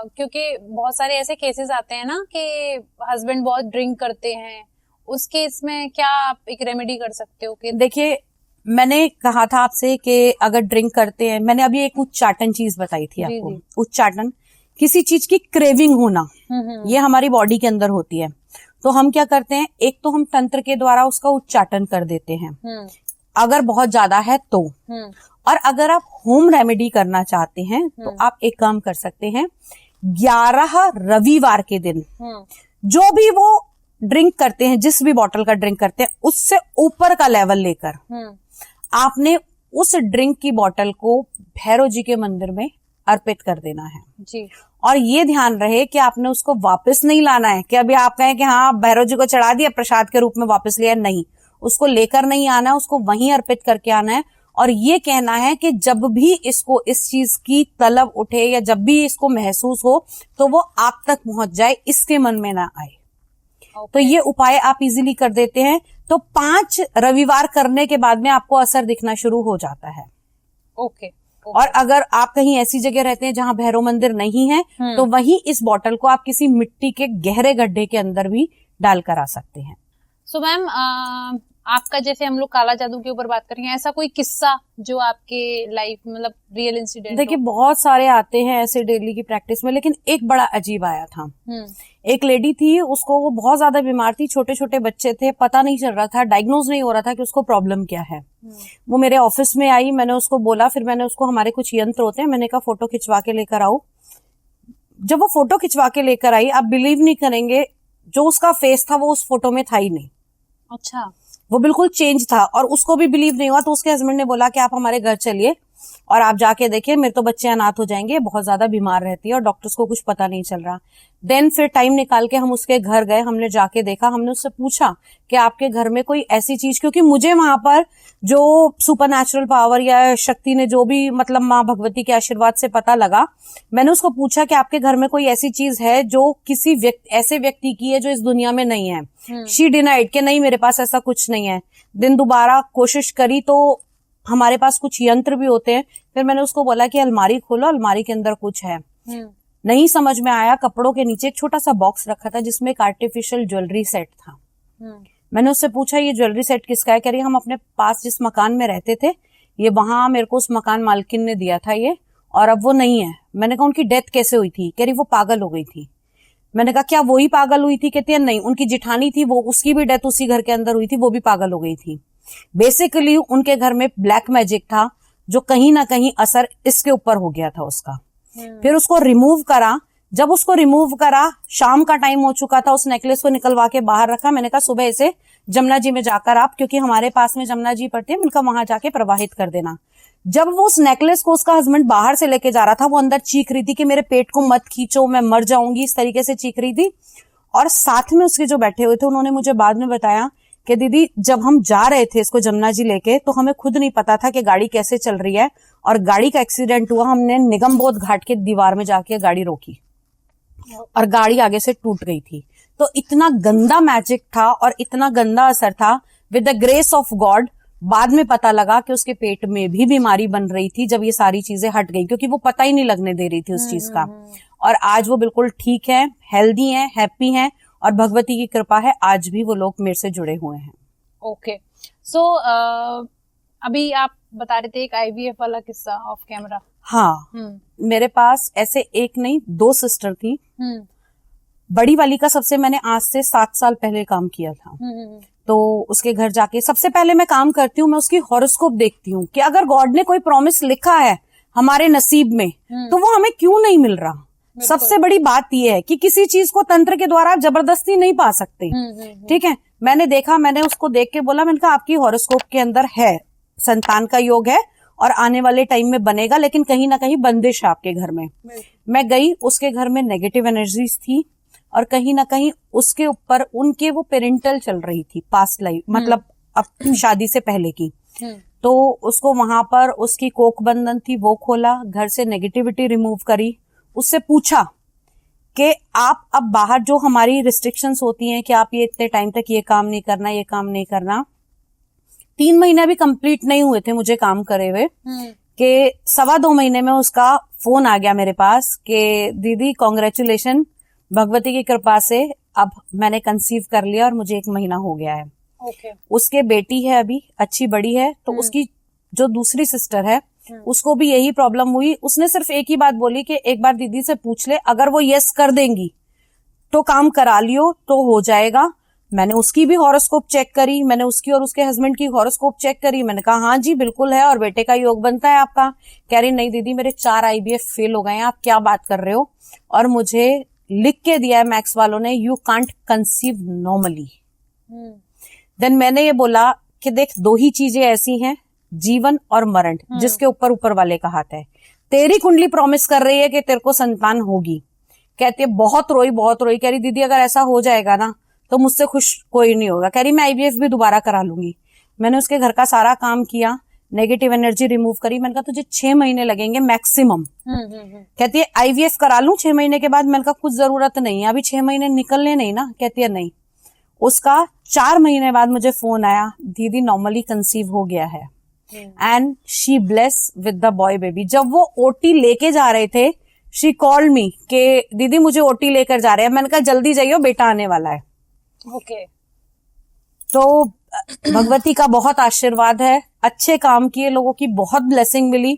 क्योंकि बहुत सारे ऐसे केसेस आते हैं ना कि हस्बैंड बहुत ड्रिंक करते हैं, उस केस में क्या आप एक रेमेडी कर सकते हो? कि देखिए, मैंने कहा था आपसे कि अगर ड्रिंक करते हैं, मैंने अभी एक उच्चाटन चीज बताई थी आपको। उच्चाटन, किसी चीज की क्रेविंग होना, ये हमारी बॉडी के अंदर होती है। तो हम क्या करते हैं, एक तो हम तंत्र के द्वारा उसका उच्चाटन कर देते हैं अगर बहुत ज्यादा है तो। और अगर आप होम रेमेडी करना चाहते हैं तो आप एक काम कर सकते हैं, 11 रविवार के दिन जो भी वो ड्रिंक करते हैं, जिस भी बॉटल का ड्रिंक करते हैं, उससे ऊपर का लेवल लेकर आपने उस ड्रिंक की बॉटल को भैरव जी के मंदिर में अर्पित कर देना है जी। और ये ध्यान रहे कि आपने उसको वापस नहीं लाना है, कि अभी आप कहें कि हाँ भैरव जी को चढ़ा दिया, प्रसाद के रूप में वापस लिया, नहीं, उसको लेकर नहीं आना है, उसको वहीं अर्पित करके आना है। और ये कहना है कि जब भी इसको इस चीज की तलब उठे या जब भी इसको महसूस हो तो वो आप तक पहुंच जाए, इसके मन में ना आए। तो ये उपाय आप इजीली कर देते हैं तो 5 रविवार करने के बाद में आपको असर दिखना शुरू हो जाता है। ओके। और अगर आप कहीं ऐसी जगह रहते हैं जहां भैरव मंदिर नहीं है तो वहीं इस बॉटल को आप किसी मिट्टी के गहरे गड्ढे के अंदर भी डालकर आ सकते हैं। सो मैम, आपका जैसे हम लोग काला जादू के ऊपर बात करेंगे, ऐसा कोई किस्सा जो आपके लाइफ मतलब रियल इंसिडेंट? देखिए, बहुत सारे आते हैं ऐसे डेली की प्रैक्टिस में, लेकिन एक बड़ा अजीब आया था। एक लेडी थी, उसको वो बहुत ज्यादा बीमार थी, छोटे छोटे बच्चे थे, पता नहीं चल रहा था, डायग्नोज नहीं हो रहा था कि उसको प्रॉब्लम क्या है। वो मेरे ऑफिस में आई, मैंने उसको बोला, फिर मैंने उसको, हमारे कुछ यंत्र होते हैं, मैंने कहा फोटो खिंचवा के लेकर आओ। जब वो फोटो खिंचवा के लेकर आई, आप बिलीव नहीं करेंगे, जो उसका फेस था वो उस फोटो में था ही नहीं। अच्छा। वो बिल्कुल चेंज था और उसको भी बिलीव नहीं हुआ। तो उसके हस्बैंड ने बोला कि आप हमारे घर चलिए और आप जाके देखिए, मेरे तो बच्चे अनाथ हो जाएंगे, बहुत ज्यादा बीमार रहती है और डॉक्टर्स को कुछ पता नहीं चल रहा। देन फिर टाइम निकाल के हम उसके घर गए, हमने जाके देखा, हमने उससे पूछा कि आपके घर में कोई ऐसी चीज, क्योंकि मुझे वहां पर जो सुपर नेचुरल पावर या शक्ति ने जो भी मतलब माँ भगवती के आशीर्वाद से पता लगा, मैंने उसको पूछा कि आपके घर में कोई ऐसी चीज है जो किसी ऐसे व्यक्ति की है जो इस दुनिया में नहीं है। शी डिनाइड कि नहीं, मेरे पास ऐसा कुछ नहीं है। दिन दोबारा कोशिश करी तो हमारे पास कुछ यंत्र भी होते हैं। फिर मैंने उसको बोला कि अलमारी खोलो, अलमारी के अंदर कुछ है। नहीं समझ में आया, कपड़ों के नीचे एक छोटा सा बॉक्स रखा था जिसमें एक आर्टिफिशियल ज्वेलरी सेट था। मैंने उससे पूछा ये ज्वेलरी सेट किसका है? कह रही हम अपने पास जिस मकान में रहते थे, ये वहां मेरे को उस मकान मालकिन ने दिया था ये, और अब वो नहीं है। मैंने कहा उनकी डेथ कैसे हुई थी? कह रही वो पागल हो गई थी। मैंने कहा क्या वही पागल हुई थी? कहती है नहीं, उनकी जिठानी थी, वो उसकी भी डेथ उसी घर के अंदर हुई थी, वो भी पागल हो गई थी। बेसिकली उनके घर में ब्लैक मैजिक था जो कहीं ना कहीं असर इसके ऊपर हो गया था उसका। फिर उसको रिमूव करा। जब उसको रिमूव करा, शाम का टाइम हो चुका था, उस नेकलेस को निकलवा के बाहर रखा। मैंने कहा सुबह इसे जमुना जी में जाकर आप, क्योंकि हमारे पास में जमुना जी पड़ती है, उनका वहां जाके प्रवाहित कर देना। जब वो उस नेकलेस को उसका हस्बैंड बाहर से लेके जा रहा था, वो अंदर चीख रही थी कि मेरे पेट को मत खींचो, मैं मर जाऊंगी, इस तरीके से चीख रही थी। और साथ में उसके जो बैठे हुए थे उन्होंने मुझे बाद में बताया कि दीदी जब हम जा रहे थे इसको जमुना जी लेके, तो हमें खुद नहीं पता था कि गाड़ी कैसे चल रही है, और गाड़ी का एक्सीडेंट हुआ। हमने निगमबोध घाट के दीवार में जाके गाड़ी रोकी और गाड़ी आगे से टूट गई थी। तो इतना गंदा मैजिक था और इतना गंदा असर था। With the grace of God बाद में पता लगा कि उसके पेट में भी बीमारी बन रही थी जब ये सारी चीजें हट गई, क्योंकि वो पता ही नहीं लगने दे रही थी उस चीज का। और आज वो बिल्कुल ठीक है, हेल्दी हैं, हैप्पी हैं, और भगवती की कृपा है आज भी वो लोग मेरे से जुड़े हुए हैं। ओके, सो अभी आप बता रहे थे एक आईवीएफ वाला किस्सा ऑफ कैमरा। हाँ, मेरे पास ऐसे एक नहीं 2 सिस्टर थी। बड़ी वाली का सबसे मैंने आज से 7 साल पहले काम किया था। तो उसके घर जाके सबसे पहले मैं काम करती हूँ, मैं उसकी हॉरोस्कोप देखती हूँ कि अगर गॉड ने कोई प्रॉमिस लिखा है हमारे नसीब में तो वो हमें क्यों नहीं मिल रहा। सबसे बड़ी बात यह है कि किसी चीज को तंत्र के द्वारा आप जबरदस्ती नहीं पा सकते। ठीक है, मैंने देखा, मैंने उसको देख के बोला, मैंने कहा आपकी हॉरोस्कोप के अंदर है, संतान का योग है और आने वाले टाइम में बनेगा, लेकिन कहीं ना कहीं बंदिश है आपके घर में। मैं गई, उसके घर में नेगेटिव एनर्जीज थी और कहीं ना कहीं उसके ऊपर उनके वो पेरेंटल चल रही थी, पास्ट लाइफ, मतलब अब शादी से पहले की। तो उसको वहां पर उसकी कोख बंधन थी, वो खोला, घर से नेगेटिविटी रिमूव करी, उससे पूछा कि आप अब बाहर जो हमारी रिस्ट्रिक्शंस होती हैं कि आप ये इतने टाइम तक ये काम नहीं करना, ये काम नहीं करना। 3 महीने भी कंप्लीट नहीं हुए थे मुझे काम करे हुए कि 2.25 महीने में उसका फोन आ गया मेरे पास कि दीदी कॉन्ग्रेचुलेशन, भगवती की कृपा से अब मैंने कंसीव कर लिया और मुझे 1 महीना हो गया है। Okay. उसके बेटी है, अभी अच्छी बड़ी है। तो उसकी जो दूसरी सिस्टर है उसको भी यही प्रॉब्लम हुई। उसने सिर्फ एक ही बात बोली कि एक बार दीदी से पूछ ले, अगर वो यस कर देंगी तो काम करा लियो तो हो जाएगा। मैंने उसकी भी हॉरोस्कोप चेक करी, मैंने उसकी और उसके हस्बैंड की हॉरोस्कोप चेक करी। मैंने कहा हाँ जी बिल्कुल है और बेटे का योग बनता है आपका। कह रही नहीं दीदी मेरे 4 IVF फेल हो गए हैं, आप क्या बात कर रहे हो। और मुझे लिख के दिया है मैक्स वालों ने, you can't conceive normally. Then मैंने ये बोला कि देख 2 ही चीजें ऐसी हैं, जीवन और मरण, जिसके ऊपर वाले का हाथ है। तेरी कुंडली प्रॉमिस कर रही है कि तेरे को संतान होगी। कहती है बहुत रोई बहुत रोई, कह रही दीदी अगर ऐसा हो जाएगा ना तो मुझसे खुश कोई नहीं होगा। कह रही मैं IVF भी दोबारा करा लूंगी। मैंने उसके घर का सारा काम किया, नेगेटिव एनर्जी रिमूव करी। मैंने कहा तुझे 6 महीने लगेंगे मैक्सिमम। कहती है IVF करा लूं 6 महीने के बाद। मैंने कहा कुछ जरूरत नहीं है, अभी 6 महीने निकलने नहीं ना। कहती है नहीं। उसका 4 महीने बाद मुझे फोन आया, दीदी नॉर्मली कंसीव हो गया है and she bless with the boy baby. जब वो OT लेके जा रहे थे शी कॉल्ड मी कि दीदी मुझे OT लेकर जा रहे हैं। मैंने कहा जल्दी जाइयो बेटा आने वाला है। ओके। तो भगवती का बहुत आशीर्वाद है, अच्छे काम किए, लोगों की बहुत ब्लेसिंग मिली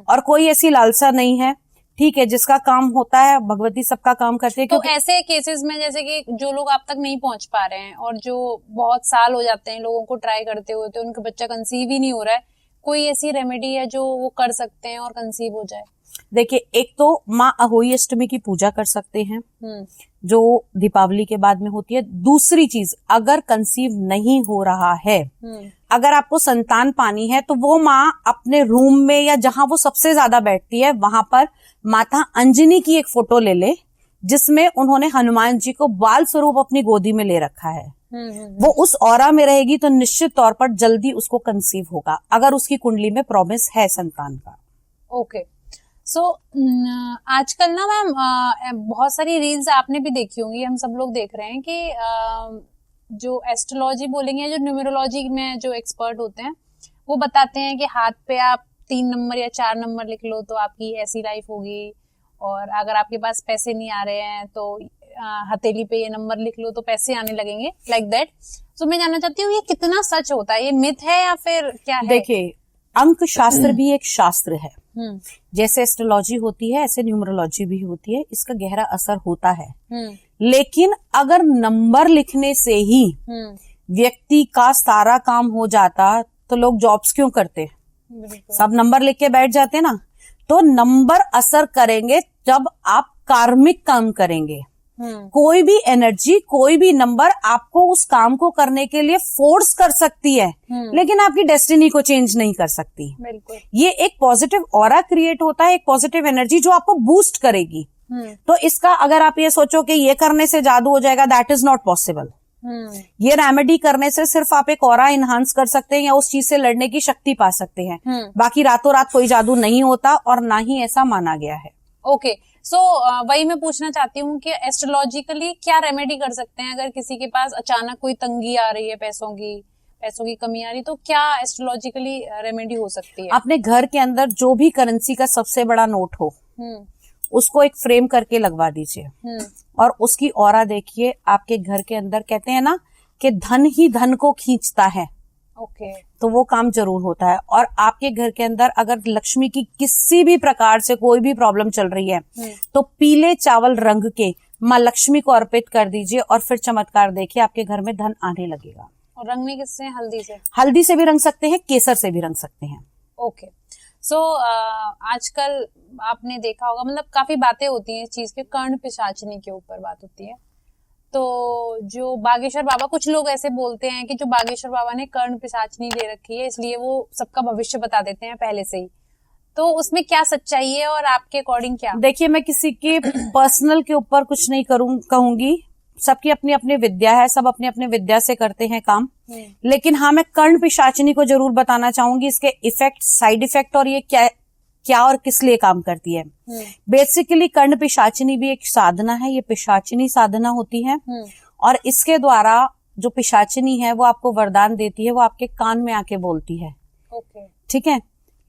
और कोई ऐसी लालसा नहीं है। ठीक है, जिसका काम होता है भगवती सबका काम करती है। तो ऐसे केसेस में जैसे कि जो लोग आप तक नहीं पहुंच पा रहे हैं और जो बहुत साल हो जाते हैं लोगों को ट्राई करते हुए, तो उनका बच्चा कंसीव ही नहीं हो रहा है, कोई ऐसी रेमेडी है जो वो कर सकते हैं और कंसीव हो जाए? देखिए, एक तो माँ अहोई अष्टमी की पूजा कर सकते हैं जो दीपावली के बाद में होती है। दूसरी चीज, अगर कंसीव नहीं हो रहा है, अगर आपको संतान पानी है, तो वो माँ अपने रूम में या जहां वो सबसे ज्यादा बैठती है वहां पर माता अंजनी की एक फोटो ले ले, जिसमें उन्होंने हनुमान जी को बाल स्वरूप अपनी गोदी में ले रखा है। वो उस ऑरा में रहेगी तो निश्चित तौर पर जल्दी उसको कंसीव होगा, अगर उसकी कुंडली में प्रॉमिस है संतान का। ओके। सो आजकल ना मैम बहुत सारी रील्स आपने भी देखी होंगी, हम सब लोग देख रहे हैं कि जो एस्ट्रोलॉजी बोलेंगे, जो न्यूमरोलॉजी में जो एक्सपर्ट होते हैं वो बताते हैं कि हाथ पे आप 3 नंबर या 4 नंबर लिख लो तो आपकी ऐसी लाइफ होगी, और अगर आपके पास पैसे नहीं आ रहे हैं तो हथेली पे ये नंबर लिख लो तो पैसे आने लगेंगे, लाइक दैट। तो मैं जानना चाहती हूँ ये कितना सच होता है, ये मिथ है या फिर क्या है? देखिए, अंक शास्त्र भी एक शास्त्र है। जैसे एस्ट्रोलॉजी होती है ऐसे न्यूमरोलॉजी भी होती है, इसका गहरा असर होता है। लेकिन अगर नंबर लिखने से ही व्यक्ति का सारा काम हो जाता तो लोग जॉब्स क्यों करते? सब नंबर लिख के बैठ जाते ना। तो नंबर असर करेंगे जब आप कार्मिक काम करेंगे। कोई भी एनर्जी, कोई भी नंबर आपको उस काम को करने के लिए फोर्स कर सकती है, लेकिन आपकी डेस्टिनी को चेंज नहीं कर सकती। बिल्कुल। ये एक पॉजिटिव ऑरा क्रिएट होता है, एक पॉजिटिव एनर्जी जो आपको बूस्ट करेगी। तो इसका अगर आप ये सोचो कि ये करने से जादू हो जाएगा, दैट इज नॉट पॉसिबल। ये रेमेडी करने से सिर्फ आप एक ऑरा इनहांस कर सकते हैं या उस चीज से लड़ने की शक्ति पा सकते हैं। बाकी रातों रात कोई जादू नहीं होता और ना ही ऐसा माना गया है। ओके। सो वही मैं पूछना चाहती हूँ कि एस्ट्रोलॉजिकली क्या रेमेडी कर सकते हैं अगर किसी के पास अचानक कोई तंगी आ रही है पैसों की, पैसों की कमी आ रही, तो क्या एस्ट्रोलॉजिकली रेमेडी हो सकती है? अपने घर के अंदर जो भी करेंसी का सबसे बड़ा नोट हो उसको एक फ्रेम करके लगवा दीजिए और उसकी ऑरा देखिए। आपके घर के अंदर कहते हैं ना कि धन ही धन को खींचता है, ओके। तो वो काम जरूर होता है। और आपके घर के अंदर अगर लक्ष्मी की किसी भी प्रकार से कोई भी प्रॉब्लम चल रही है तो पीले चावल रंग के माँ लक्ष्मी को अर्पित कर दीजिए और फिर चमत्कार देखिए, आपके घर में धन आने लगेगा। और रंगने किससे? हल्दी से? हल्दी से भी रंग सकते हैं, केसर से भी रंग सकते हैं। ओके। सो आजकल आपने देखा होगा, मतलब काफी बातें होती हैं इस चीज के, कर्ण पिशाचनी के ऊपर बात होती है। तो जो बागेश्वर बाबा, कुछ लोग ऐसे बोलते हैं कि जो बागेश्वर बाबा ने कर्ण पिशाचनी ले रखी है इसलिए वो सबका भविष्य बता देते हैं पहले से ही, तो उसमें क्या सच्चाई है और आपके अकॉर्डिंग क्या? देखिए, मैं किसी के पर्सनल के ऊपर कुछ नहीं कहूंगी, सबकी अपनी अपनी विद्या है, सब अपनी अपनी विद्या से करते हैं काम। लेकिन हाँ, मैं कर्ण पिशाचनी को जरूर बताना चाहूंगी, इसके इफेक्ट, साइड इफेक्ट और ये क्या और किस लिए काम करती है। बेसिकली कर्ण पिशाचनी भी एक साधना है, ये पिशाचनी साधना होती है और इसके द्वारा जो पिशाचनी है वो आपको वरदान देती है, वो आपके कान में आके बोलती है। ओके, ठीक है।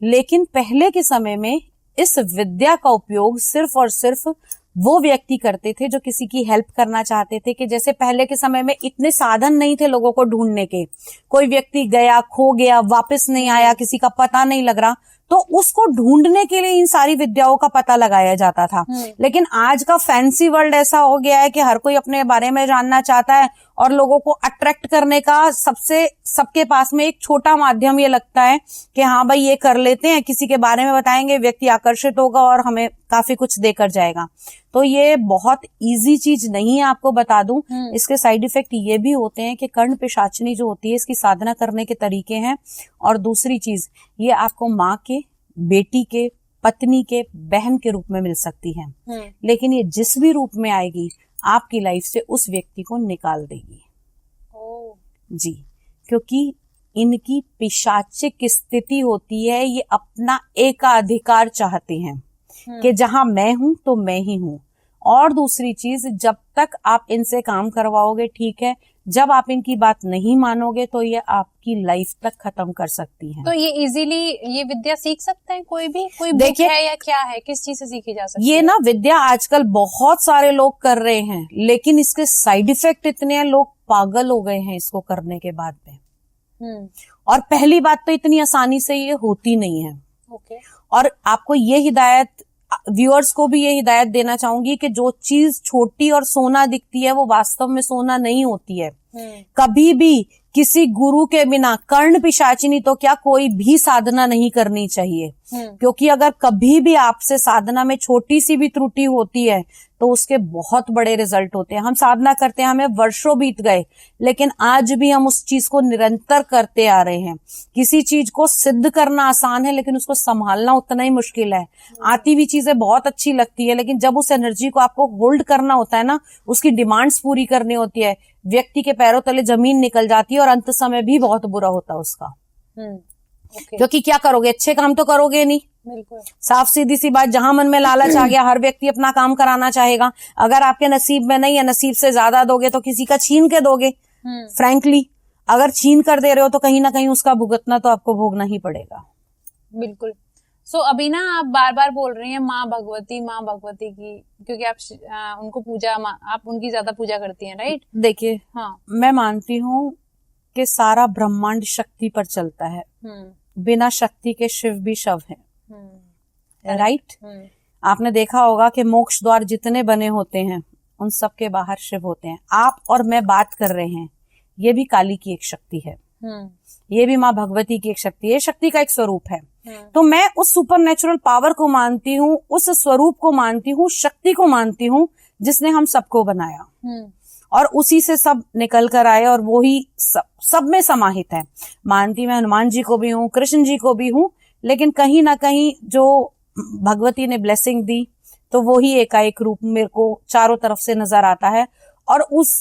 लेकिन पहले के समय में इस विद्या का उपयोग सिर्फ और सिर्फ वो व्यक्ति करते थे जो किसी की हेल्प करना चाहते थे, कि जैसे पहले के समय में इतने साधन नहीं थे लोगों को ढूंढने के, कोई व्यक्ति गया, खो गया, वापस नहीं आया, किसी का पता नहीं लग रहा, तो उसको ढूंढने के लिए इन सारी विद्याओं का पता लगाया जाता था। लेकिन आज का फैंसी वर्ल्ड ऐसा हो गया है कि हर कोई अपने बारे में जानना चाहता है और लोगों को अट्रैक्ट करने का सबके पास में एक छोटा माध्यम ये लगता है कि हाँ भाई ये कर लेते हैं, किसी के बारे में बताएंगे, व्यक्ति आकर्षित होगा और हमें काफी कुछ देकर जाएगा। तो ये बहुत इजी चीज नहीं है, आपको बता दूं। इसके साइड इफेक्ट ये भी होते हैं कि कर्ण पिशाचनी जो होती है इसकी साधना करने के तरीके हैं। और दूसरी चीज, ये आपको माँ के, बेटी के, पत्नी के, बहन के रूप में मिल सकती है, लेकिन ये जिस भी रूप में आएगी आपकी लाइफ से उस व्यक्ति को निकाल देगी। जी, क्योंकि इनकी पिशाचिक स्थिति होती है, ये अपना एकाधिकार चाहते हैं कि जहां मैं हूं तो मैं ही हूं। और दूसरी चीज, जब तक आप इनसे काम करवाओगे ठीक है, जब आप इनकी बात नहीं मानोगे तो ये आपकी लाइफ तक खत्म कर सकती है। तो ये इजीली ये विद्या सीख सकते हैं कोई भी? कोई बुक है या क्या है, किस चीज से सीखी जा सकती है? ये ना विद्या आजकल बहुत सारे लोग कर रहे हैं, लेकिन इसके साइड इफेक्ट इतने हैं, लोग पागल हो गए हैं इसको करने के बाद में। और पहली बात तो इतनी आसानी से ये होती नहीं है। ओके। और आपको ये हिदायत, व्यूअर्स को भी ये हिदायत देना चाहूंगी कि जो चीज छोटी और सोना दिखती है वो वास्तव में सोना नहीं होती है। कभी भी किसी गुरु के बिना, कर्ण पिशाचिनी तो क्या, कोई भी साधना नहीं करनी चाहिए। क्योंकि अगर कभी भी आपसे साधना में छोटी सी भी त्रुटि होती है तो उसके बहुत बड़े रिजल्ट होते हैं। हम साधना करते हैं, हमें वर्षों बीत गए, लेकिन आज भी हम उस चीज को निरंतर करते आ रहे हैं। किसी चीज को सिद्ध करना आसान है, लेकिन उसको संभालना उतना ही मुश्किल है। आती हुई चीजें बहुत अच्छी लगती है, लेकिन जब उस एनर्जी को आपको होल्ड करना होता है ना, उसकी डिमांड्स पूरी करनी होती है, व्यक्ति के पैरों तले जमीन निकल जाती है और अंत समय भी बहुत बुरा होता है उसका। क्योंकि क्या करोगे, अच्छे काम तो करोगे नहीं। बिल्कुल साफ सीधी सी बात, जहां मन में लालच आ गया, हर व्यक्ति अपना काम कराना चाहेगा। अगर आपके नसीब में नहीं है, नसीब से ज्यादा दोगे तो किसी का छीन के दोगे। फ्रैंकली, अगर छीन कर दे रहे हो तो कहीं ना कहीं उसका भुगतना तो आपको भोगना ही पड़ेगा। बिल्कुल। सो अभी ना आप बार बार बोल रही हैं माँ भगवती की, क्योंकि आप उनको आप उनकी ज्यादा पूजा करती हैं, राइट? देखिए, हाँ, मैं मानती हूँ कि सारा ब्रह्मांड शक्ति पर चलता है। बिना शक्ति के शिव भी शव है, राइट? आपने देखा होगा कि मोक्ष द्वार जितने बने होते हैं उन सब के बाहर शिव होते हैं। आप और मैं बात कर रहे हैं, ये भी काली की एक शक्ति है, ये भी माँ भगवती की एक शक्ति है, शक्ति का एक स्वरूप है। तो मैं उस सुपर नेचुरल पावर को मानती हूँ, उस स्वरूप को मानती हूँ, शक्ति को मानती हूँ जिसने हम सबको बनाया और उसी से सब निकल कर आए और वो ही सब में समाहित है। मानती मैं हनुमान जी को भी हूँ, कृष्ण जी को भी हूँ, लेकिन कहीं ना कहीं जो भगवती ने ब्लेसिंग दी तो वो ही एकाएक रूप मेरे को चारों तरफ से नजर आता है। और उस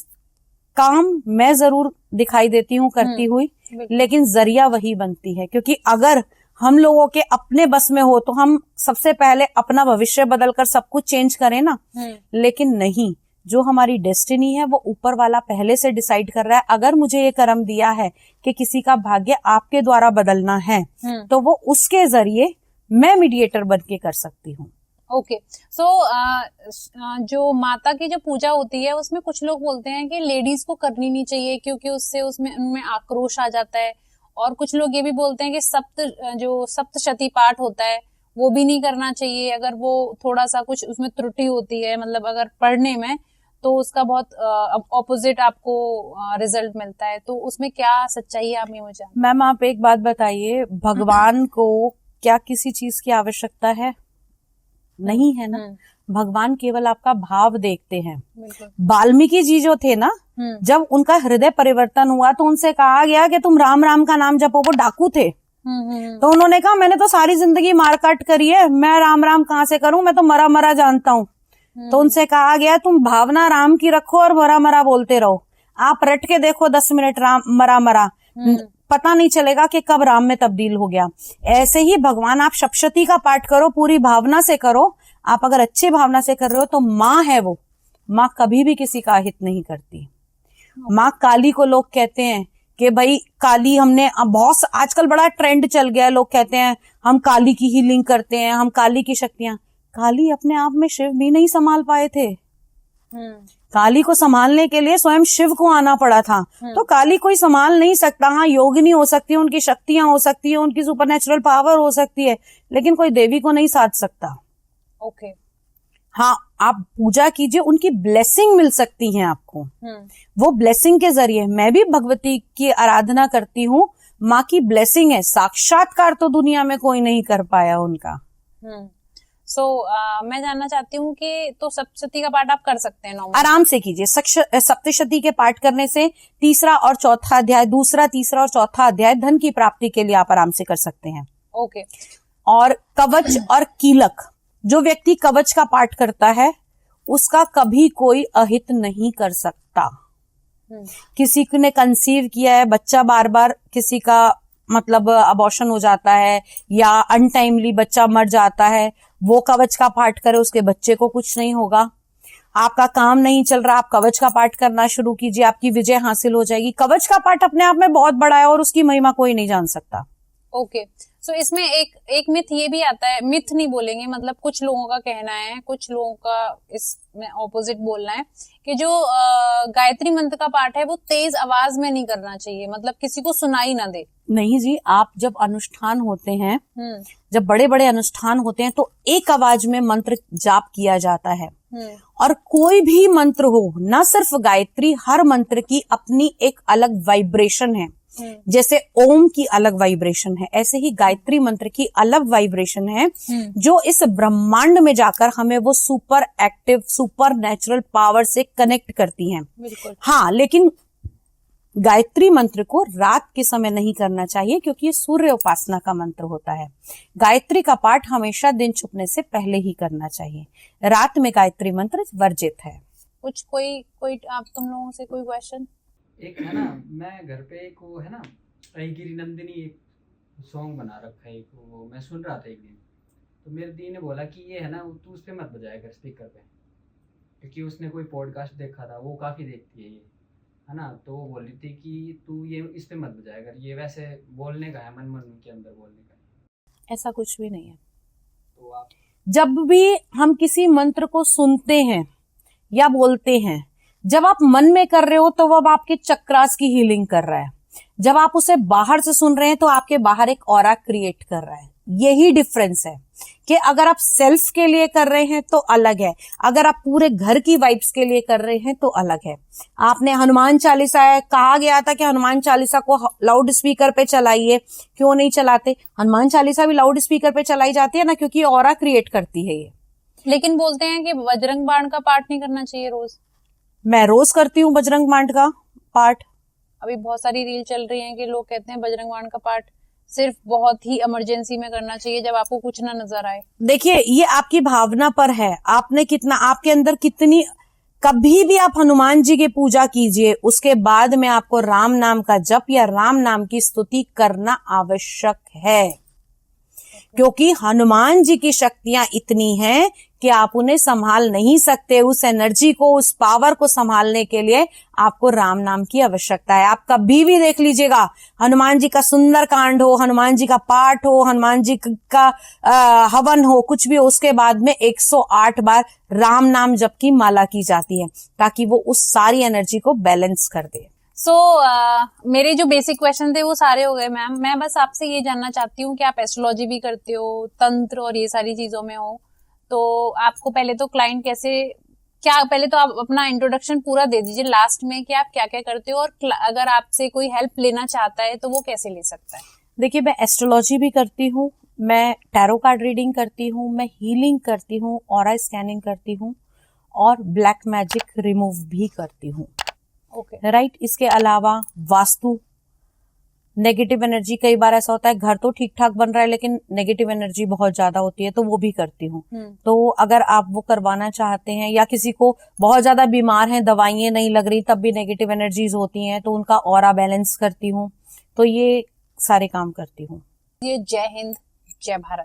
काम मैं जरूर दिखाई देती हूँ करती हुई, लेकिन जरिया वही बनती है। क्योंकि अगर हम लोगों के अपने बस में हो तो हम सबसे पहले अपना भविष्य बदलकर सब कुछ चेंज करें ना, लेकिन नहीं, जो हमारी डेस्टिनी है वो ऊपर वाला पहले से डिसाइड कर रहा है। अगर मुझे ये कर्म दिया है कि किसी का भाग्य आपके द्वारा बदलना है, तो वो उसके जरिए मैं मीडिएटर बन के कर सकती हूँ। ओके, सो जो माता की जो पूजा होती है उसमें कुछ लोग बोलते हैं कि लेडीज को करनी नहीं चाहिए क्योंकि उससे उनमें आक्रोश आ जाता है, और कुछ लोग ये भी बोलते हैं कि सप्तशती पाठ होता है वो भी नहीं करना चाहिए अगर वो थोड़ा सा कुछ उसमें त्रुटि होती है, मतलब अगर पढ़ने में, तो उसका बहुत ऑपोजिट आपको रिजल्ट मिलता है। तो उसमें क्या सच्चाई है, आप ये मुझे। मैम आप एक बात बताइए, भगवान को क्या किसी चीज की आवश्यकता है? नहीं है ना। भगवान केवल आपका भाव देखते हैं। वाल्मीकि जी जो थे ना, जब उनका हृदय परिवर्तन हुआ तो उनसे कहा गया कि तुम राम राम का नाम जपो। वो डाकू थे। तो उन्होंने कहा मैंने तो सारी जिंदगी मारकाट करी है, मैं राम राम कहाँ से करूं, मैं तो मरा मरा जानता हूँ। तो उनसे कहा गया तुम भावना राम की रखो और मरा मरा बोलते रहो। आप रट के देखो 10 मिनट राम मरा मरा, पता नहीं चलेगा कि कब राम में तब्दील हो गया। ऐसे ही भगवान, आप सप्तशती का पाठ करो, पूरी भावना से करो। आप अगर अच्छी भावना से कर रहे हो तो माँ है वो, माँ कभी भी किसी का हित नहीं करती। माँ काली को लोग कहते हैं कि भाई काली, हमने बहुत आजकल बड़ा ट्रेंड चल गया है, लोग कहते हैं हम काली की हीलिंग करते हैं, हम काली की शक्तियां। काली अपने आप में शिव भी नहीं संभाल पाए थे। काली को संभालने के लिए स्वयं शिव को आना पड़ा था। तो काली कोई संभाल नहीं सकता। हाँ, योगिनी हो सकती है, उनकी शक्तियां हो सकती है, उनकी सुपरनेचुरल पावर हो सकती है, लेकिन कोई देवी को नहीं साध सकता। ओके। हाँ, आप पूजा कीजिए, उनकी ब्लेसिंग मिल सकती है आपको। वो ब्लेसिंग के जरिए, मैं भी भगवती की आराधना करती हूँ, माँ की ब्लेसिंग है। साक्षात्कार तो दुनिया में कोई नहीं कर पाया उनका। मैं जानना चाहती हूँ कि तो सप्तशती का पाठ आप कर सकते हैं नॉर्मल? आराम से कीजिए। सप्तशती के पाठ करने से तीसरा और चौथा अध्याय, दूसरा तीसरा और चौथा अध्याय धन की प्राप्ति के लिए आप आराम से कर सकते हैं। ओके। और कवच और कीलक, जो व्यक्ति कवच का पाठ करता है उसका कभी कोई अहित नहीं कर सकता। किसी ने कंसीव किया है, बच्चा बार बार किसी का मतलब अबॉर्शन हो जाता है या अनटाइमली बच्चा मर जाता है, वो कवच का पाठ करे, उसके बच्चे को कुछ नहीं होगा। आपका काम नहीं चल रहा, आप कवच का पाठ करना शुरू कीजिए, आपकी विजय हासिल हो जाएगी। कवच का पाठ अपने आप में बहुत बड़ा है और उसकी महिमा कोई नहीं जान सकता। ओके। सो इसमें एक मिथ ये भी आता है, मिथ नहीं बोलेंगे, मतलब कुछ लोगों का कहना है, कुछ लोगों का इसमें ऑपोजिट बोलना है कि जो गायत्री मंत्र का पाठ है वो तेज आवाज में नहीं करना चाहिए, मतलब किसी को सुनाई ना दे। नहीं जी, आप जब अनुष्ठान होते हैं, जब बड़े बड़े अनुष्ठान होते हैं तो एक आवाज में मंत्र जाप किया जाता है। और कोई भी मंत्र हो, ना सिर्फ गायत्री, हर मंत्र की अपनी एक अलग वाइब्रेशन है। जैसे ओम की अलग वाइब्रेशन है, ऐसे ही गायत्री मंत्र की अलग वाइब्रेशन है, जो इस ब्रह्मांड में जाकर हमें वो super active, super natural power से कनेक्ट करती हैं। हाँ, लेकिन गायत्री मंत्र को रात के समय नहीं करना चाहिए क्योंकि ये सूर्य उपासना का मंत्र होता है। गायत्री का पाठ हमेशा दिन छुपने से पहले ही करना चाहिए। रात में गायत्री मंत्र वर्जित है। कुछ कोई आप तुम लोगों से कोई क्वेश्चन? एक है ना, मैं घर पे एक वो है ना, गिरी नंदिनी एक सॉन्ग बना रखा है, एक वो मैं सुन रहा था एक दिन, तो मेरे दी ने बोला कि ये है ना तू उस पे मत बजाया कर स्पीकर पे, क्योंकि उसने कोई पॉडकास्ट देखा था, वो काफ़ी देखती है ये, है ना, तो वो बोल रही थी कि तू ये इस पे मत बजाया कर, ये वैसे बोलने का है, मन मन के अंदर बोलने का। ऐसा कुछ भी नहीं है। तो आप जब भी हम किसी मंत्र को सुनते हैं या बोलते हैं, जब आप मन में कर रहे हो तो वो आपके चक्रास की हीलिंग कर रहा है। जब आप उसे बाहर से सुन रहे हैं तो आपके बाहर एक ऑरा क्रिएट कर रहा है। यही डिफरेंस है कि अगर आप सेल्फ के लिए कर रहे हैं तो अलग है, अगर आप पूरे घर की वाइब्स के लिए कर रहे हैं तो अलग है। आपने हनुमान चालीसा, कहा गया था कि हनुमान चालीसा को लाउड स्पीकर पे चलाइए, क्यों नहीं चलाते? हनुमान चालीसा भी लाउड स्पीकर पे चलाई जाती है ना, क्योंकि ऑरा क्रिएट करती है ये। लेकिन बोलते हैं कि बजरंग बाण का पाठ नहीं करना चाहिए रोज। मैं रोज करती हूँ बजरंग बाण का पाठ। अभी बहुत सारी रील चल रही हैं कि लोग कहते हैं बजरंग बाण का पाठ सिर्फ बहुत ही इमरजेंसी में करना चाहिए, जब आपको कुछ ना नजर आए। देखिए, ये आपकी भावना पर है, आपने कितना, आपके अंदर कितनी, कभी भी आप हनुमान जी की पूजा कीजिए, उसके बाद में आपको राम नाम का जप या राम नाम की स्तुति करना आवश्यक है, क्योंकि हनुमान जी की शक्तियां इतनी हैं कि आप उन्हें संभाल नहीं सकते, उस एनर्जी को, उस पावर को संभालने के लिए आपको राम नाम की आवश्यकता है। आप कभी भी देख लीजिएगा, हनुमान जी का सुंदर कांड हो, हनुमान जी का पाठ हो, हनुमान जी का हवन हो, कुछ भी हो, उसके बाद में 108 बार राम नाम जप की माला की जाती है ताकि वो उस सारी एनर्जी को बैलेंस कर दे। मेरे जो बेसिक क्वेश्चन थे वो सारे हो गए मैम। मैं बस आपसे ये जानना चाहती हूँ कि आप एस्ट्रोलॉजी भी करते हो, तंत्र और ये सारी चीजों में हो, तो आपको पहले तो क्लाइंट पहले तो आप अपना इंट्रोडक्शन पूरा दे दीजिए लास्ट में कि आप क्या क्या करते हो, और अगर आपसे कोई हेल्प लेना चाहता है तो वो कैसे ले सकता है। देखिए, मैं एस्ट्रोलॉजी भी करती हूँ, मैं टैरो कार्ड रीडिंग करती हूँ, मैं हीलिंग करती हूँ, ऑरा स्कैनिंग करती हूँ और ब्लैक मैजिक रिमूव भी करती हूँ। Okay, right. इसके अलावा वास्तु, नेगेटिव एनर्जी, कई बार ऐसा होता है घर तो ठीक ठाक बन रहा है लेकिन नेगेटिव एनर्जी बहुत ज्यादा होती है, तो वो भी करती हूँ। तो अगर आप वो करवाना चाहते हैं, या किसी को बहुत ज्यादा बीमार हैं, दवाइयां नहीं लग रही तब भी नेगेटिव एनर्जीज होती हैं, तो उनका ऑरा बैलेंस करती हूँ। तो ये सारे काम करती हूँ। ये जय हिंद, जय भारत।